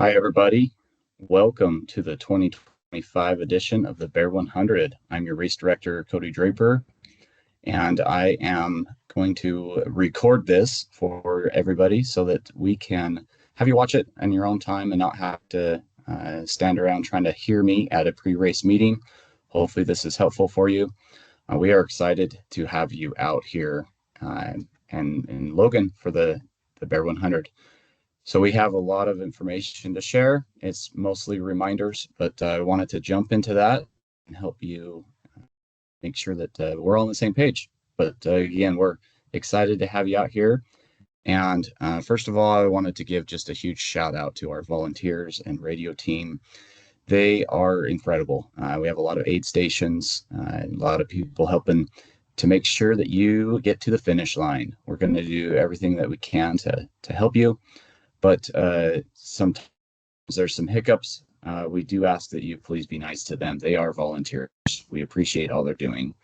Hi, everybody. Welcome to the 2025 edition of the Bear 100. I'm your race director, Cody Draper, and I am going to record this for everybody so that we can have you watch it in your own time and not have to stand around trying to hear me at a pre-race meeting. Hopefully, this is helpful for you. We are excited to have you out here and in Logan for the Bear 100. So we have a lot of information to share. It's mostly reminders, but I wanted to jump into that and help you make sure that we're all on the same page. But again, we're excited to have you out here. And first of all, I wanted to give just a huge shout out to our volunteers and radio team. They are incredible. We have a lot of aid stations, a lot of people helping to make sure that you get to the finish line. We're going to do everything that we can to help you. But sometimes there's some hiccups. We do ask that you please be nice to them. They are volunteers. We appreciate all they're doing.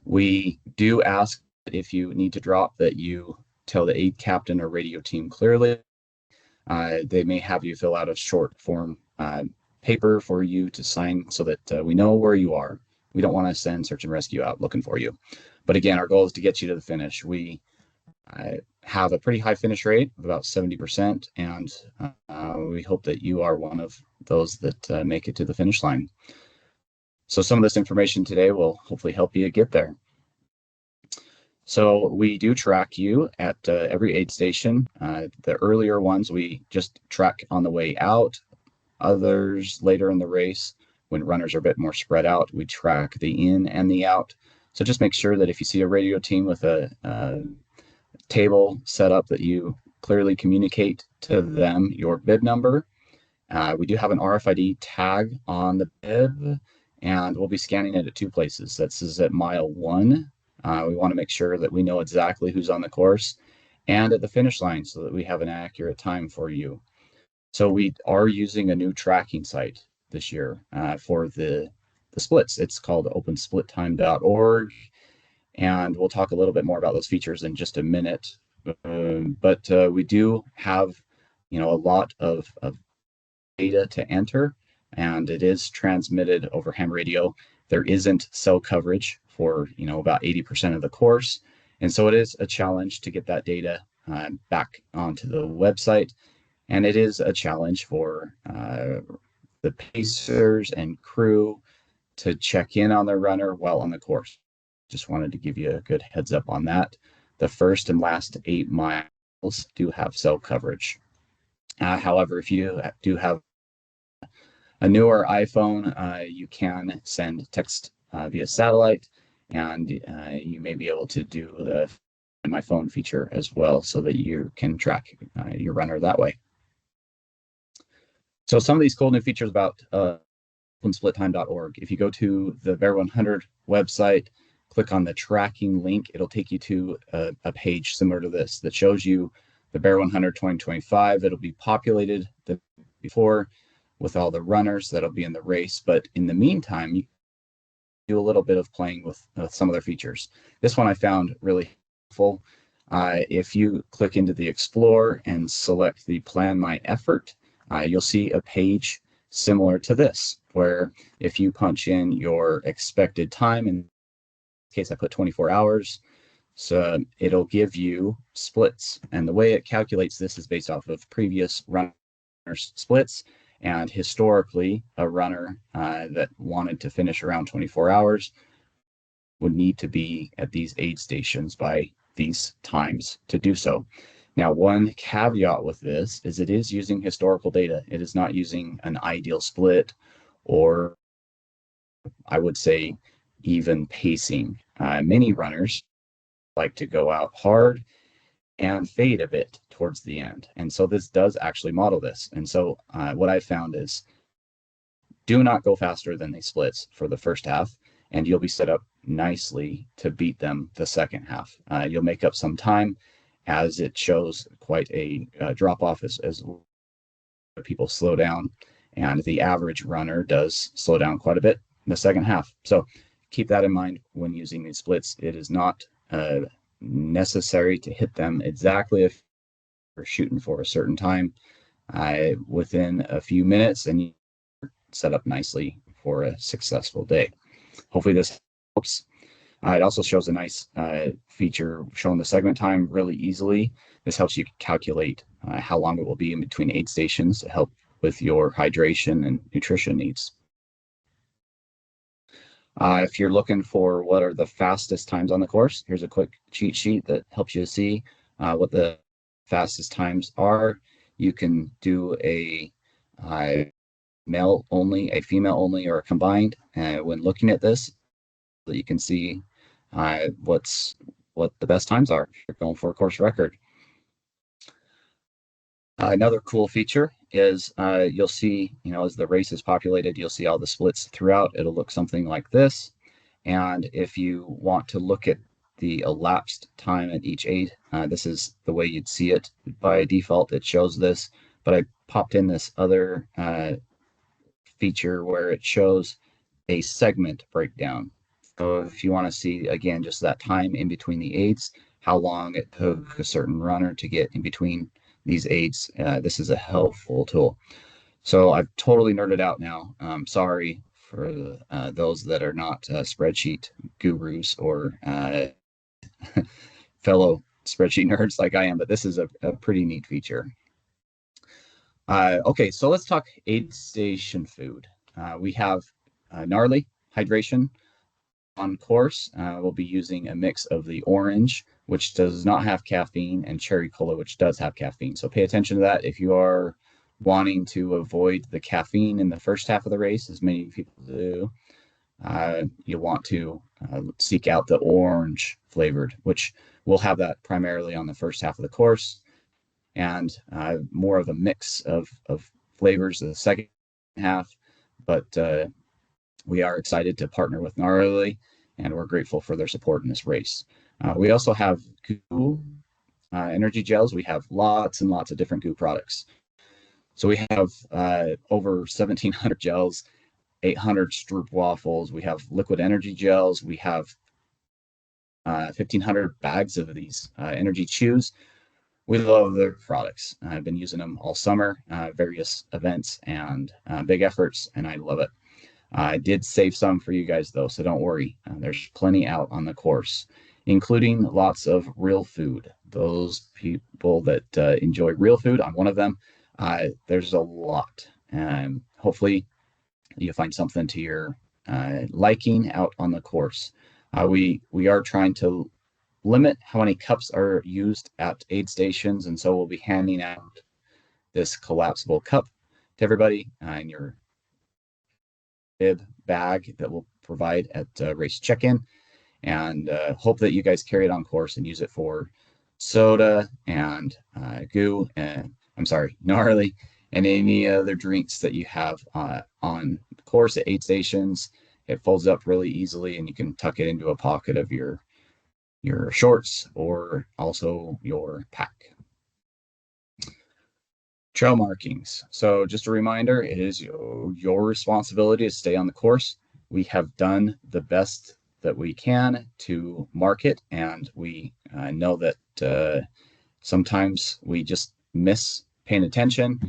We do ask that if you need to drop that you tell the aid captain or radio team clearly. They may have you fill out a short form paper for you to sign so that we know where you are. We don't want to send search and rescue out looking for you. But again, our goal is to get you to the finish. We have a pretty high finish rate of about 70%, and we hope that you are one of those that make it to the finish line. So some of this information today will hopefully help you get there. So we do track you at every aid station. The earlier ones we just track on the way out. Others later in the race, when runners are a bit more spread out, we track the in and the out. So just make sure that if you see a radio team with a table set up that you clearly communicate to them your bib number. We do have an RFID tag on the bib, and we'll be scanning it at two places. This is at mile 1. We want to make sure that we know exactly who's on the course, and at the finish line so that we have an accurate time for you. So we are using a new tracking site this year for the splits. It's called opensplittime.org. And we'll talk a little bit more about those features in just a minute. But we do have, a lot of data to enter, and it is transmitted over ham radio. There isn't cell coverage for, about 80% of the course. And so it is a challenge to get that data back onto the website. And it is a challenge for the pacers and crew to check in on their runner while on the course. Just wanted to give you a good heads up on that. The first and last 8 miles do have cell coverage. However, if you do have a newer iPhone, you can send text via satellite, and you may be able to do the Find My Phone feature as well so that you can track your runner that way. So some of these cool new features about opensplittime.org. If you go to the Bear 100 website, click on the tracking link, it'll take you to a page similar to this that shows you the Bear 100 2025. It'll be populated before with all the runners that'll be in the race. But in the meantime, you do a little bit of playing with some of their features. This one I found really helpful. If you click into the Explore and select the Plan My Effort, you'll see a page similar to this, where if you punch in your expected time, in case I put 24 hours, so it'll give you splits. And the way it calculates this is based off of previous runners' splits. And historically, a runner that wanted to finish around 24 hours would need to be at these aid stations by these times to do so. Now, one caveat with this is it is using historical data. It is not using an ideal split, or I would say even pacing. Many runners like to go out hard and fade a bit towards the end. And so this does actually model this. And so what I found is do not go faster than they splits for the first half, and you'll be set up nicely to beat them the second half. You'll make up some time as it shows quite a drop off as people slow down, and the average runner does slow down quite a bit in the second half. So keep that in mind when using these splits. It is not necessary to hit them exactly if you're shooting for a certain time. within a few minutes, and you set up nicely for a successful day. Hopefully this helps. It also shows a nice feature showing the segment time really easily. This helps you calculate how long it will be in between aid stations to help with your hydration and nutrition needs. If you're looking for what are the fastest times on the course, here's a quick cheat sheet that helps you see what the fastest times are. You can do a male only, a female only, or a combined. When looking at this, so you can see what the best times are. You're going for a course record. Another cool feature is you'll see, as the race is populated, you'll see all the splits throughout. It'll look something like this. And if you want to look at the elapsed time at each aid, this is the way you'd see it. By default, it shows this, but I popped in this other feature where it shows a segment breakdown. So if you want to see, again, just that time in between the aids, how long it took a certain runner to get in between these aids, this is a helpful tool. So I've totally nerded out now. Sorry for those that are not spreadsheet gurus or fellow spreadsheet nerds like I am, but this is a pretty neat feature. Okay, so let's talk aid station food. We have Gnarly Hydration on course. We'll be using a mix of the orange, which does not have caffeine, and cherry cola, which does have caffeine. So pay attention to that if you are wanting to avoid the caffeine in the first half of the race, as many people do. You'll want to seek out the orange flavored, which we'll have that primarily on the first half of the course, and more of a mix of flavors the second half. But we are excited to partner with Gnarly, and we're grateful for their support in this race. We also have GU energy gels. We have lots and lots of different GU products. So we have over 1,700 gels, 800 Stroop waffles. We have liquid energy gels. We have 1,500 bags of these energy chews. We love their products. I've been using them all summer, various events and big efforts, and I love it. I did save some for you guys though, so don't worry. There's plenty out on the course, including lots of real food. Those people that enjoy real food, I'm one of them. There's a lot, and hopefully you find something to your liking out on the course. We are trying to limit how many cups are used at aid stations, and so we'll be handing out this collapsible cup to everybody in your bib bag that we'll provide at race check-in, and hope that you guys carry it on course and use it for soda and GU, and I'm sorry, Gnarly, and any other drinks that you have on course at aid stations. It folds up really easily, and you can tuck it into a pocket of your shorts or also your pack. Trail markings. So just a reminder, it is your responsibility to stay on the course. We have done the best that we can to mark it, and we know that sometimes we just miss paying attention,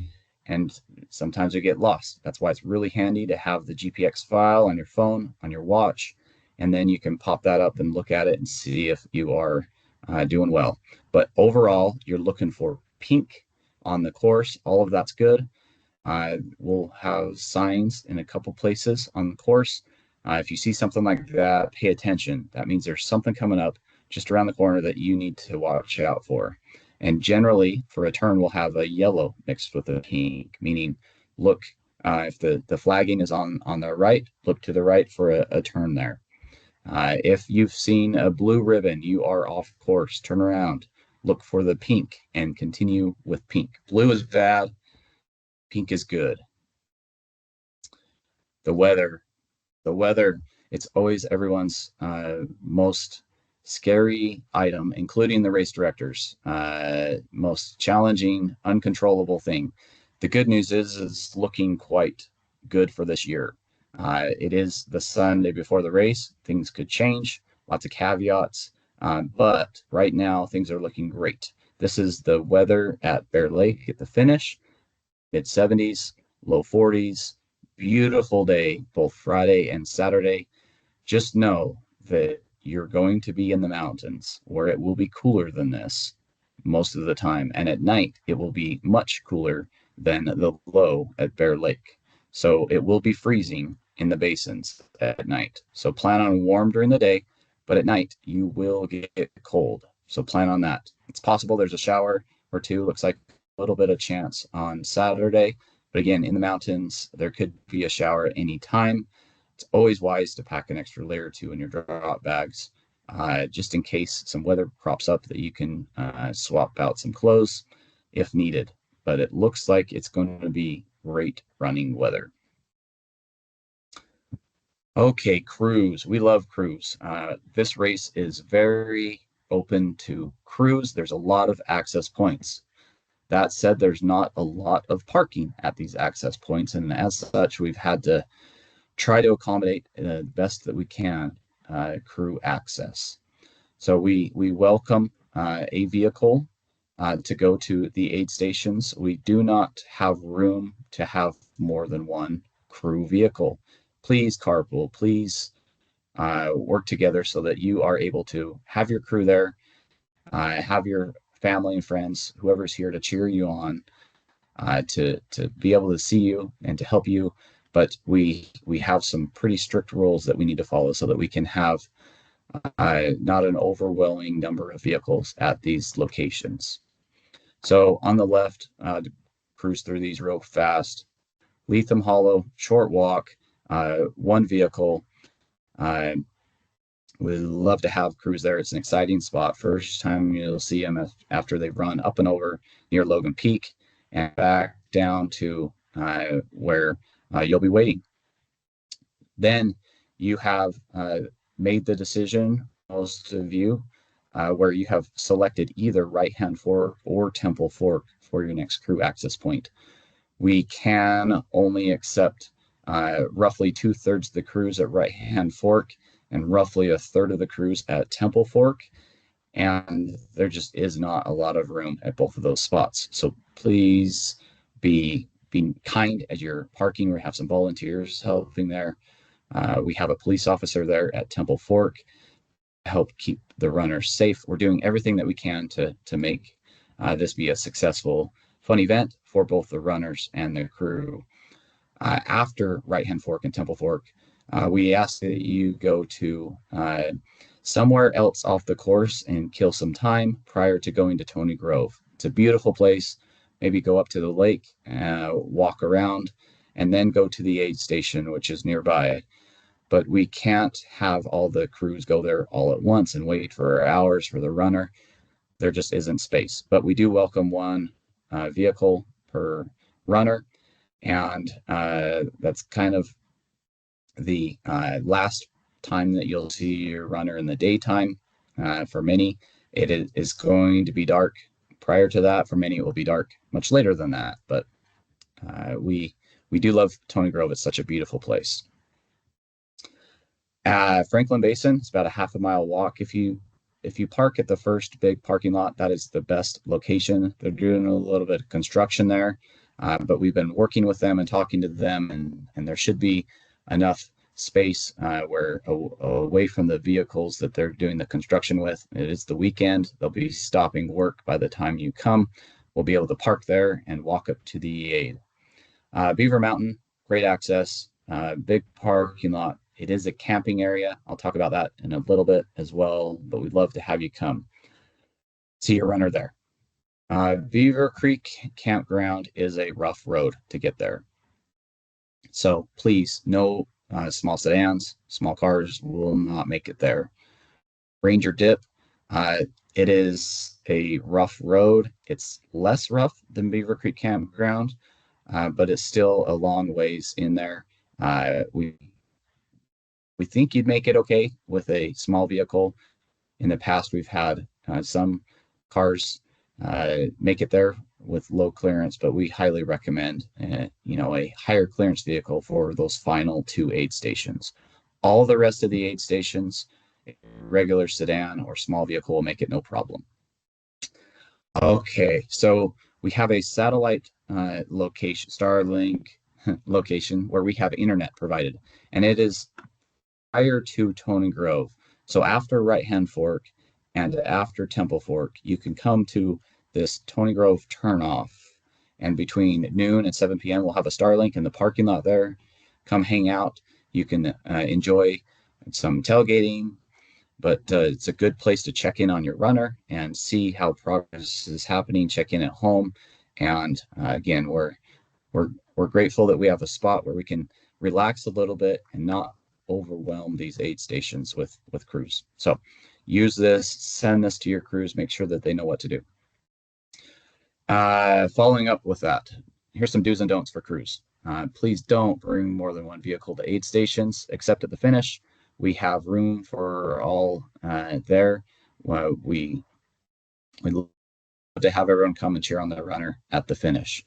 and sometimes we get lost. That's why it's really handy to have the GPX file on your phone, on your watch, and then you can pop that up and look at it and see if you are doing well. But overall, you're looking for pink on the course. All of that's good. We'll have signs in a couple places on the course. If you see something like that, pay attention. That means there's something coming up just around the corner that you need to watch out for. And generally, for a turn, we'll have a yellow mixed with a pink, meaning look, if the flagging is on the right, look to the right for a turn there. If you've seen a blue ribbon, you are off course. Turn around, look for the pink, and continue with pink. Blue is bad, pink is good. The weather, it's always everyone's most scary item, including the race directors, most challenging, uncontrollable thing. The good news is it's looking quite good for this year. It is the Sunday before the race. Things could change, lots of caveats, but right now things are looking great. This is the weather at Bear Lake at the finish. mid 70s, low 40s. Beautiful day, both Friday and Saturday. Just know that you're going to be in the mountains where it will be cooler than this most of the time. And at night, it will be much cooler than the low at Bear Lake. So it will be freezing in the basins at night. So plan on warm during the day, but at night you will get cold. So plan on that. It's possible there's a shower or two. Looks like a little bit of chance on Saturday. But again, in the mountains, there could be a shower at any time. It's always wise to pack an extra layer or two in your drop bags, just in case some weather crops up that you can swap out some clothes if needed. But it looks like it's going to be great running weather. Okay, crews. We love crews. This race is very open to crews. There's a lot of access points. That said, there's not a lot of parking at these access points, and as such, we've had to try to accommodate the best that we can crew access. So we welcome a vehicle to go to the aid stations. We do not have room to have more than one crew vehicle. Please carpool, please work together so that you are able to have your crew there, have your family and friends, whoever's here to cheer you on, to be able to see you and to help you. But we have some pretty strict rules that we need to follow so that we can have not an overwhelming number of vehicles at these locations. So on the left, to cruise through these real fast. Lethem Hollow, short walk, one vehicle. We'd love to have crews there. It's an exciting spot. First time you'll see them after they've run up and over near Logan Peak and back down to where you'll be waiting. Then you have made the decision, most of you, where you have selected either Right Hand Fork or Temple Fork for your next crew access point. We can only accept roughly 2/3 of the crews at Right Hand Fork and roughly 1/3 of the crews at Temple Fork. And there just is not a lot of room at both of those spots. So please be kind as you're parking. We have some volunteers helping there. We have a police officer there at Temple Fork to help keep the runners safe. We're doing everything that we can to make this be a successful, fun event for both the runners and the crew. After Right Hand Fork and Temple Fork, we ask that you go to somewhere else off the course and kill some time prior to going to Tony Grove. It's a beautiful place. Maybe go up to the lake, walk around, and then go to the aid station, which is nearby. But we can't have all the crews go there all at once and wait for hours for the runner. There just isn't space. But we do welcome one vehicle per runner. And that's kind of the last time that you'll see your runner in the daytime. For many, it is going to be dark. Prior to that, for many, it will be dark much later than that. But we do love Tony Grove. It's such a beautiful place. Franklin Basin, it's about a half a mile walk. If you park at the first big parking lot, that is the best location. They're doing a little bit of construction there, but we've been working with them and talking to them, and there should be enough space where away from the vehicles that they're doing the construction with. It is the weekend. They'll be stopping work by the time you come. We'll be able to park there and walk up to the aid. Beaver Mountain, great access, big parking lot. It is a camping area. I'll talk about that in a little bit as well, but we'd love to have you come see your runner there. Beaver Creek Campground is a rough road to get there. So please, no small sedans, small cars will not make it there. Ranger Dip, it is a rough road. It's less rough than Beaver Creek Campground, but it's still a long ways in there. We think you'd make it okay with a small vehicle. In the past, we've had some cars make it there with low clearance, but we highly recommend a higher clearance vehicle for those final 2 aid stations. All the rest of the aid stations, regular sedan or small vehicle will make it no problem. Okay, so we have a satellite location, Starlink location, where we have internet provided, and it is prior to Tony Grove. So after Right Hand Fork and after Temple Fork, you can come to this Tony Grove turnoff. And between noon and 7 p.m., we'll have a Starlink in the parking lot there. Come hang out. You can enjoy some tailgating, but it's a good place to check in on your runner and see how progress is happening. Check in at home, and again, we're grateful that we have a spot where we can relax a little bit and not overwhelm these aid stations with crews. So use this, send this to your crews, make sure that they know what to do. Following up with that, here's some do's and don'ts for crews. Please don't bring more than one vehicle to aid stations, except at the finish. We have room for all there. We love to have everyone come and cheer on the runner at the finish.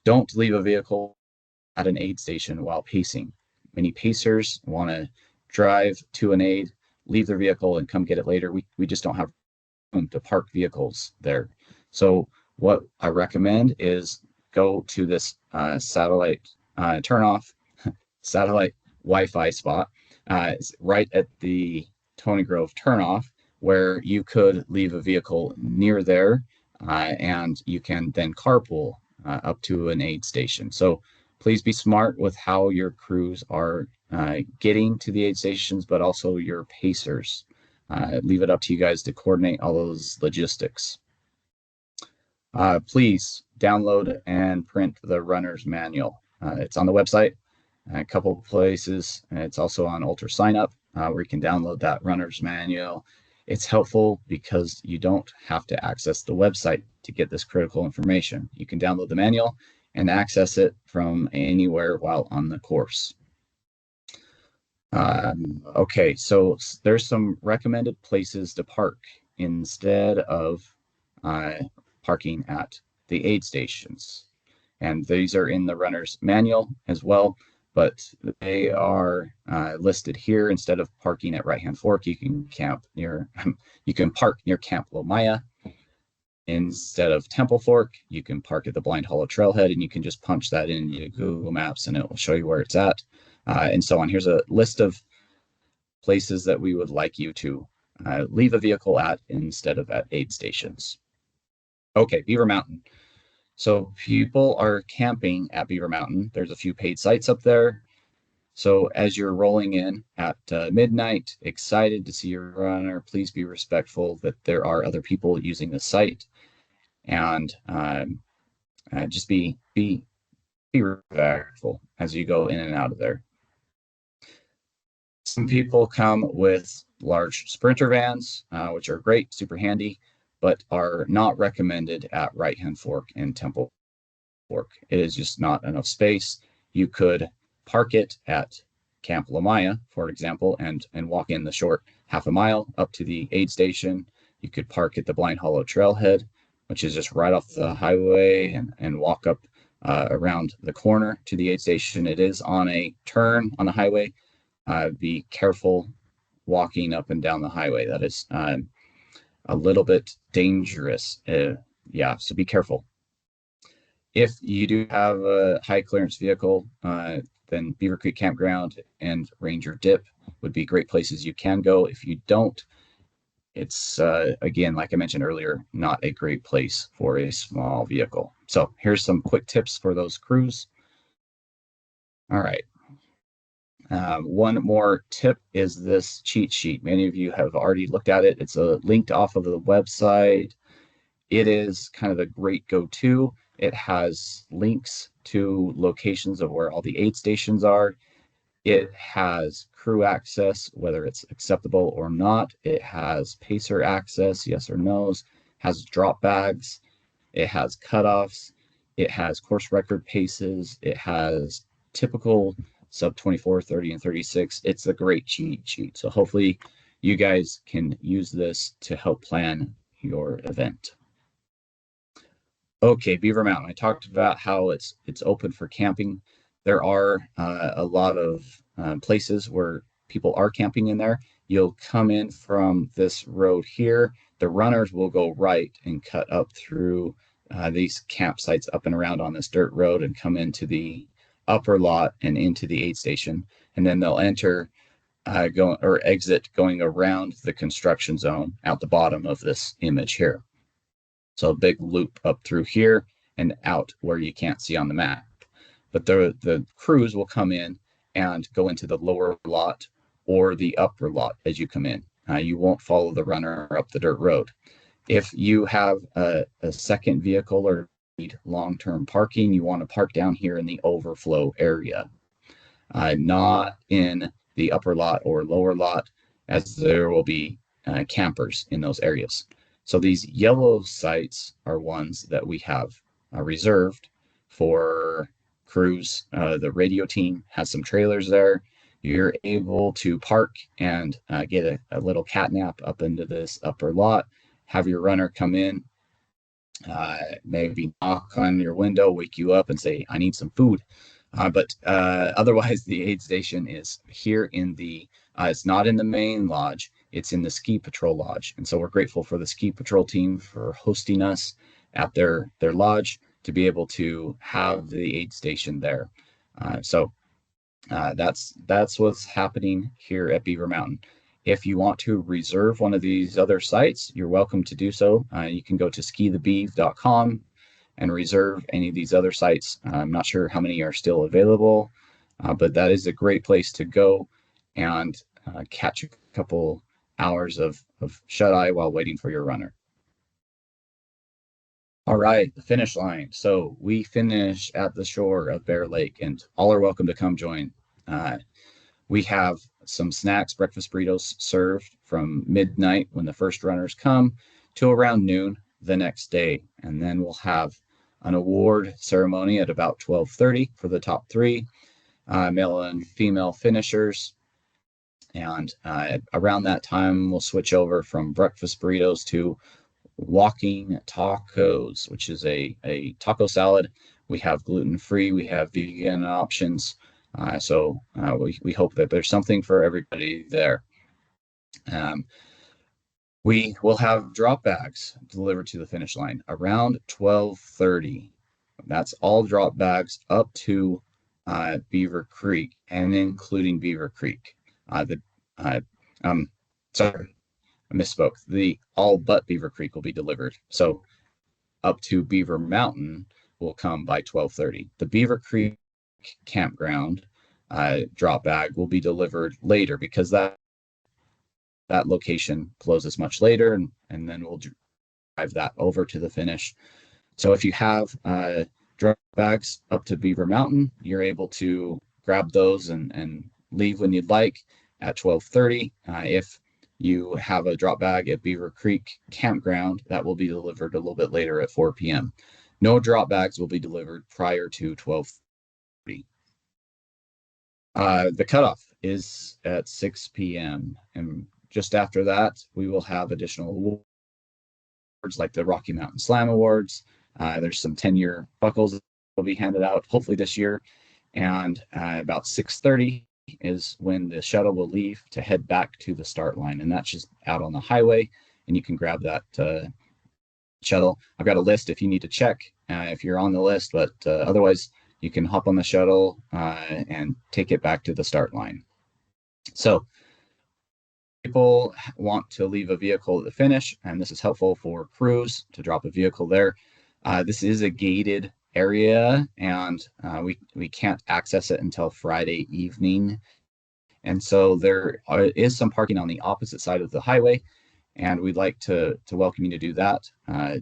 Don't leave a vehicle at an aid station while pacing. Many pacers want to drive to an aid, leave their vehicle, and come get it later. We just don't have room to park vehicles there. So what I recommend is go to this satellite turnoff, satellite Wi-Fi spot right at the Tony Grove turnoff, where you could leave a vehicle near there, and you can then carpool up to an aid station. So please be smart with how your crews are getting to the aid stations, but also your pacers. Leave it up to you guys to coordinate all those logistics. Please download and print the runner's manual. It's on the website, a couple of places. It's also on Ultra Sign Up, where you can download that runner's manual. It's helpful because you don't have to access the website to get this critical information. You can download the manual and access it from anywhere while on the course. Okay, so there's some recommended places to park instead of parking at the aid stations. And these are in the runner's manual as well, but they are listed here. Instead of parking at Right Hand Fork, you can park near Camp Lomaya. Instead of Temple Fork, you can park at the Blind Hollow Trailhead, and you can just punch that in Google Maps and it will show you where it's at, and so on. Here's a list of places that we would like you to leave a vehicle at instead of at aid stations. Okay, Beaver Mountain. So people are camping at Beaver Mountain. There's a few paid sites up there. So as you're rolling in at midnight, excited to see your runner, please be respectful that there are other people using the site, and just be respectful as you go in and out of there. Some people come with large Sprinter vans, which are great, super handy, but are not recommended at Right Hand Fork and Temple Fork. It is just not enough space. You could park it at Camp Lomaya, for example, and walk in the short half a mile up to the aid station. You could park at the Blind Hollow Trailhead, which is just right off the highway, and walk up around the corner to the aid station. It is on a turn on the highway. Be careful walking up and down the highway. That is a little bit dangerous. Yeah, so be careful. If you do have a high clearance vehicle, then Beaver Creek Campground and Ranger Dip would be great places you can go. If you don't, it's, again, like I mentioned earlier, not a great place for a small vehicle. So here's some quick tips for those crews. All right. One more tip is this cheat sheet. Many of you have already looked at it. It's linked off of the website. It is kind of a great go-to. It has links to locations of where all the aid stations are. It has crew access, whether it's acceptable or not. It has pacer access, yes or no's. Has drop bags. It has cutoffs. It has course record paces. It has typical sub 24, 30, and 36. It's a great cheat sheet. So hopefully you guys can use this to help plan your event. Okay, Beaver Mountain. I talked about how it's open for camping. There are a lot of places where people are camping in there. You'll come in from this road here. The runners will go right and cut up through these campsites up and around on this dirt road and come into the upper lot and into the aid station. And then they'll enter going or exit going around the construction zone at the bottom of this image here. So a big loop up through here and out where you can't see on the map. But the crews will come in and go into the lower lot or the upper lot as you come in. You won't follow the runner up the dirt road. If you have a second vehicle or need long-term parking, you want to park down here in the overflow area, not in the upper lot or lower lot, as there will be campers in those areas. So these yellow sites are ones that we have reserved for crews. The radio team has some trailers there. You're able to park and get a little cat nap up into this upper lot, have your runner come in, maybe knock on your window, wake you up and say, I need some food. But otherwise, the aid station is here in the, it's not in the main lodge, it's in the Ski Patrol Lodge. And so we're grateful for the Ski Patrol team for hosting us at their lodge to be able to have the aid station there. That's what's happening here at Beaver Mountain. If you want to reserve one of these other sites, you're welcome to do so. You can go to skithebeeve.com and reserve any of these other sites. I'm not sure how many are still available, but that is a great place to go and catch a couple hours of shut-eye while waiting for your runner. All right, the finish line. So we finish at the shore of Bear Lake, and all are welcome to come join. We have some snacks, breakfast burritos served from midnight when the first runners come to around noon the next day. And then we'll have an award ceremony at about 12:30 for the top three, male and female finishers. And around that time, we'll switch over from breakfast burritos to walking tacos, which is a taco salad. We have gluten-free, we have vegan options. So we hope that there's something for everybody there. We will have drop bags delivered to the finish line around 12:30. That's all drop bags up to Beaver Creek and including Beaver Creek. Sorry, I misspoke. The all but Beaver Creek will be delivered. So up to Beaver Mountain will come by 12:30. The Beaver Creek campground drop bag will be delivered later because that location closes much later, and then we'll drive that over to the finish. So if you have drop bags up to Beaver Mountain, you're able to grab those and leave when you'd like at 12:30. If you have a drop bag at Beaver Creek campground, that will be delivered a little bit later at 4 p.m. No drop bags will be delivered prior to 12:30. The cutoff is at 6 p.m. and just after that, we will have additional awards like the Rocky Mountain Slam Awards. There's some 10-year buckles that will be handed out hopefully this year. And about 6:30 is when the shuttle will leave to head back to the start line. And that's just out on the highway. And you can grab that shuttle. I've got a list if you need to check if you're on the list, but otherwise you can hop on the shuttle and take it back to the start line. So people want to leave a vehicle at the finish, and this is helpful for crews to drop a vehicle there. This is a gated area, and we can't access it until Friday evening. And so there is some parking on the opposite side of the highway, and we'd like to welcome you to do that.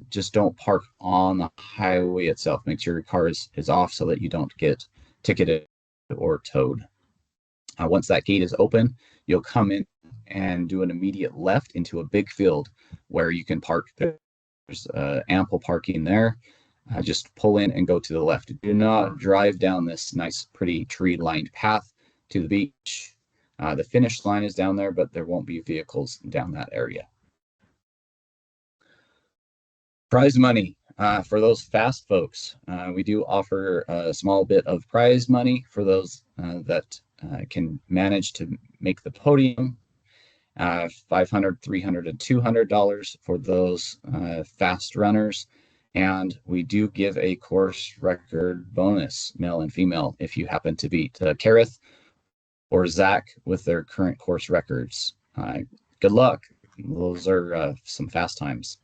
Just don't park on the highway itself. Make sure your car is off so that you don't get ticketed or towed. Once that gate is open, you'll come in and do an immediate left into a big field where you can park. There's ample parking there. Just pull in and go to the left. Do not drive down this nice, pretty tree-lined path to the beach. The finish line is down there, but there won't be vehicles down that area. Prize money for those fast folks. We do offer a small bit of prize money for those that can manage to make the podium. $500, $300, and $200 for those fast runners. And we do give a course record bonus, male and female, if you happen to beat Kareth or Zach with their current course records. Good luck. Those are some fast times.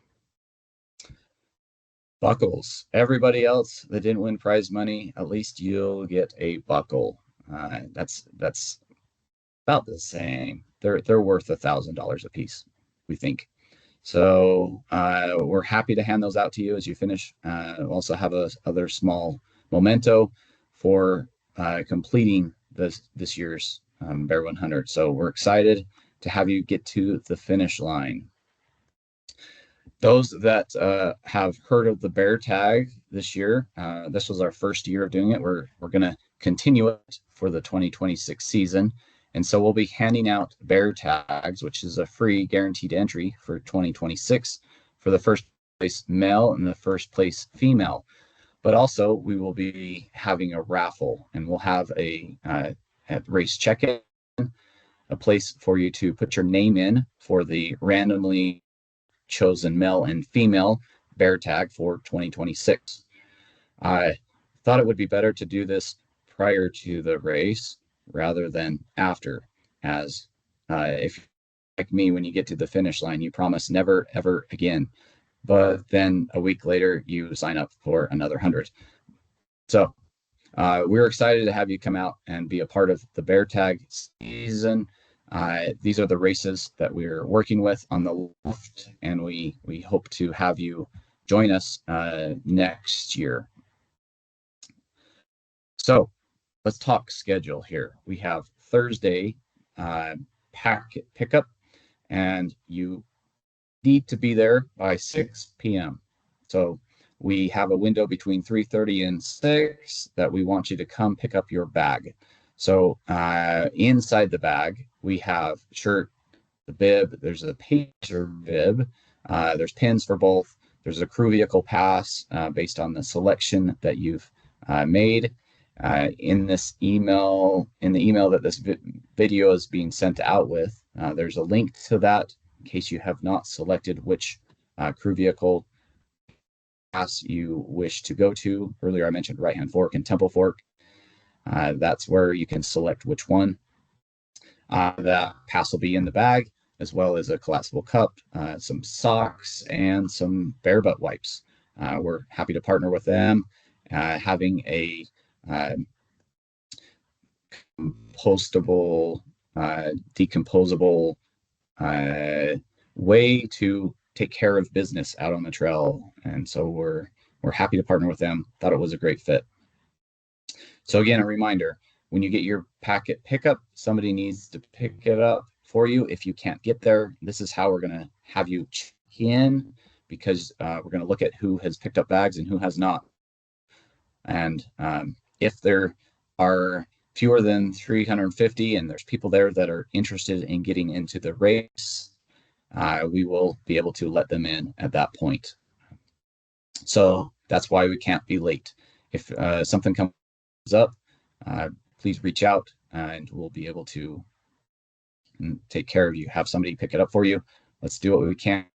Buckles. Everybody else that didn't win prize money, at least you'll get a buckle. That's about the same. They're worth $1,000 a piece, we think. So we're happy to hand those out to you as you finish. We'll also have a other small memento for completing this year's Bear 100. So we're excited to have you get to the finish line. Those that have heard of the Bear Tag this year, this was our first year of doing it. We're going to continue it for the 2026 season. And so we'll be handing out Bear Tags, which is a free guaranteed entry for 2026 for the first place male and the first place female. But also we will be having a raffle, and we'll have a race check-in, a place for you to put your name in for the randomly chosen male and female Bear Tag for 2026. I thought it would be better to do this prior to the race rather than after, as if like me, when you get to the finish line, you promise never ever again, but then a week later you sign up for another 100. So we're excited to have you come out and be a part of the Bear Tag season. These are the races that we're working with on the left, and we hope to have you join us next year. So let's talk schedule here. We have Thursday packet pickup, and you need to be there by 6 p.m. So we have a window between 3:30 and 6 that we want you to come pick up your bag. So inside the bag, we have shirt, the bib, there's a pacer bib, there's pins for both, there's a crew vehicle pass based on the selection that you've made. In the email that this video is being sent out with, there's a link to that in case you have not selected which crew vehicle pass you wish to go to. Earlier I mentioned Right Hand Fork and Temple Fork. That's where you can select which one. That pass will be in the bag, as well as a collapsible cup, some socks, and some bear butt wipes. We're happy to partner with them, having a compostable, decomposable way to take care of business out on the trail. And so we're happy to partner with them. Thought it was a great fit. So again, a reminder, when you get your packet pickup, somebody needs to pick it up for you. If you can't get there, this is how we're going to have you check in, because we're going to look at who has picked up bags and who has not. And if there are fewer than 350 and there's people there that are interested in getting into the race, we will be able to let them in at that point. So that's why we can't be late. If something comes up, please reach out and we'll be able to take care of you, have somebody pick it up for you. Let's do what we can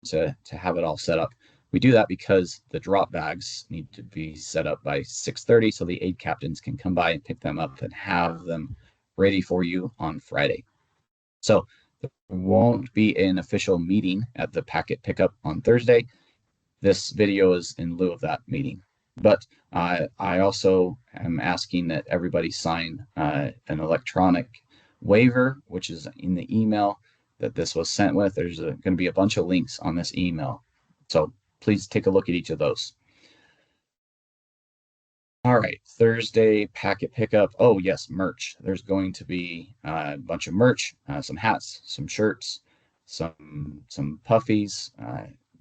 to have it all set up. We do that because the drop bags need to be set up by 6:30 so the aid captains can come by and pick them up and have them ready for you on Friday. So there won't be an official meeting at the packet pickup on Thursday. This video is in lieu of that meeting. But I also am asking that everybody sign an electronic waiver, which is in the email that this was sent with. There's going to be a bunch of links on this email. So please take a look at each of those. All right, Thursday packet pickup. Oh yes, merch. There's going to be a bunch of merch, some hats, some shirts, some puffies,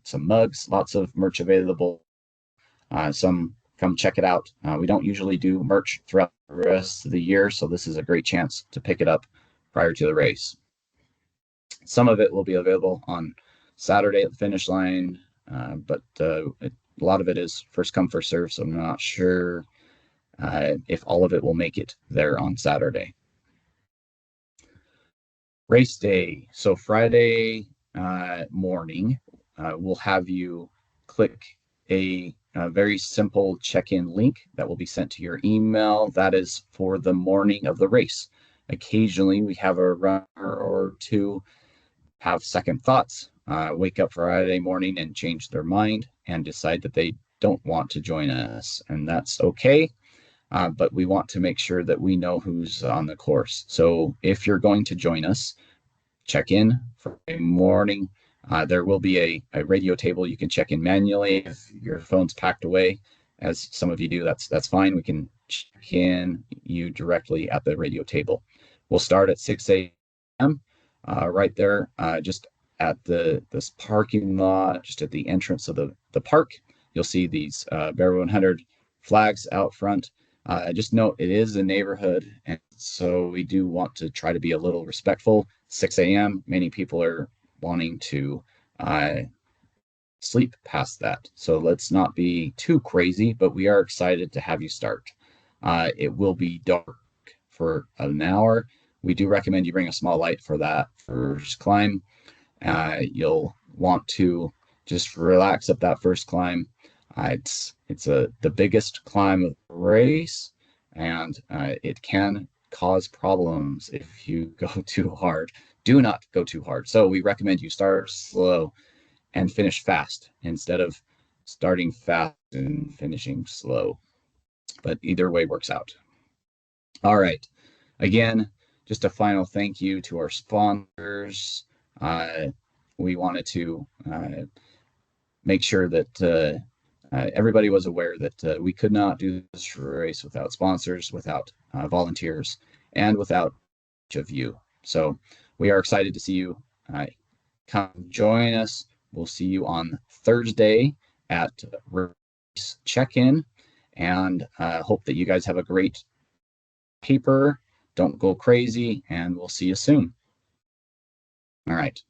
some mugs, lots of merch available. Some come check it out. We don't usually do merch throughout the rest of the year, so this is a great chance to pick it up prior to the race. Some of it will be available on Saturday at the finish line, but a lot of it is first come, first serve, so I'm not sure if all of it will make it there on Saturday. Race day. So Friday morning, we'll have you click a very simple check-in link that will be sent to your email. That is for the morning of the race. Occasionally, we have a runner or two have second thoughts, wake up Friday morning and change their mind and decide that they don't want to join us. And that's okay. But we want to make sure that we know who's on the course. So if you're going to join us, check in Friday morning. There will be a radio table. You can check in manually. If your phone's packed away, as some of you do, that's fine. We can check in you directly at the radio table. We'll start at 6 a.m. Right there, just at this parking lot, just at the entrance of the park. You'll see these Bear 100 flags out front. Just note it is a neighborhood, and so we do want to try to be a little respectful. 6 a.m. Many people are wanting to sleep past that, so let's not be too crazy. But we are excited to have you start. It will be dark for an hour. We do recommend you bring a small light for that first climb. You'll want to just relax up that first climb. It's the biggest climb of the race, and it can cause problems if you go too hard. Do not go too hard. So we recommend you start slow and finish fast instead of starting fast and finishing slow. But either way works out. All right. Again, just a final thank you to our sponsors. We wanted to make sure that everybody was aware that we could not do this race without sponsors, without volunteers, and without each of you. So we are excited to see you. Come join us. We'll see you on Thursday at race check-in, and hope that you guys have a great paper. Don't go crazy, and we'll see you soon. All right.